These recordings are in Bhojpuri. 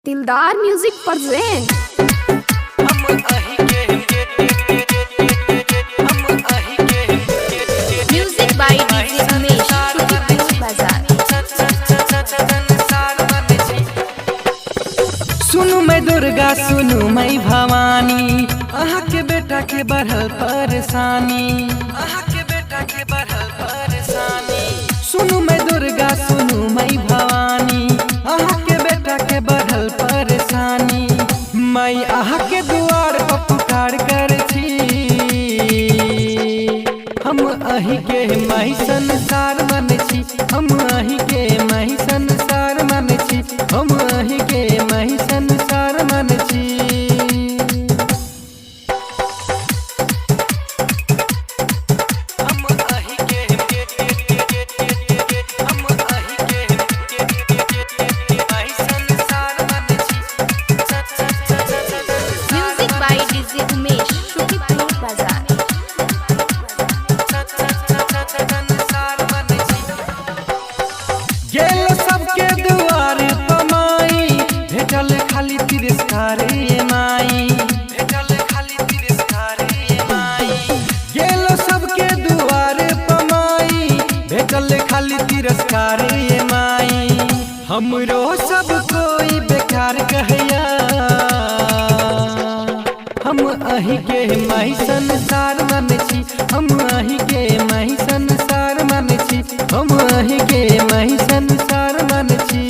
दिलदार music present. Music by DJ Umesh Bazar. सुनु मैं दुर्गा सुनु मैं भवानी, अहाँ के बेटा के बढ़ल परेशानी, अहाँ के बेटा के बढ़ल परेशानी। सुनु मैं दुर्गा सुनु मैं भवानी, अहाँ के बेटा के बढ़ल परेशानी। मैं अहाँ के दुआर पर पुकार कर छी, हम अही के माही संसार मन छी, हम अही के माही संसार मन छी, हम अही के माही संसार मन छी। म्यूजिक बाय डीजे उमेश बाजार। गेल सबके दुआर पमाई, भेटल खाली तिरस्कार माई, भेटल खाली तिरस्कार माई। गेल सबके दुआर पमाई, भेटल खाली तिरस्कार माई। हमरो सब कोई बेकार कहैया, हम अही के माही संसार मन छी, हम अही के माही संसार मन छी, हम अही के माही संसार मन छी।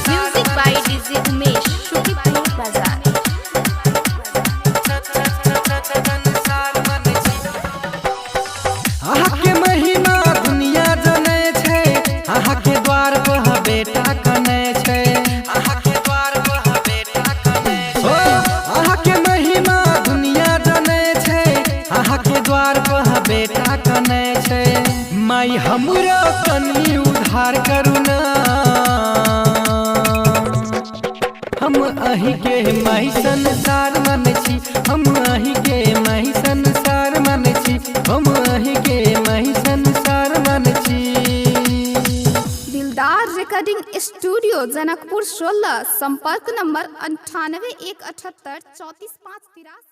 म्यूजिक बाय डीजे उमेश बाजार। अहाँ के महिमा दुनिया जाने छे, अहाँ के द्वार पर बेटा कने छे, अहाँ के द्वार पर बेटा कने छे। अहाँ के महिमा दुनिया जाने छे, अहाँ के द्वार पर बेटा कने छे। माई हमरा कनी उद्धार करू ना, हम अही के माही संसार मन छी, हम अही के माही संसार मन छी, हम अही के माही संसार मन छी। दिलदार रिकॉर्डिंग स्टूडियो जनकपुर 16। संपर्क नंबर 98 178 34 5 83।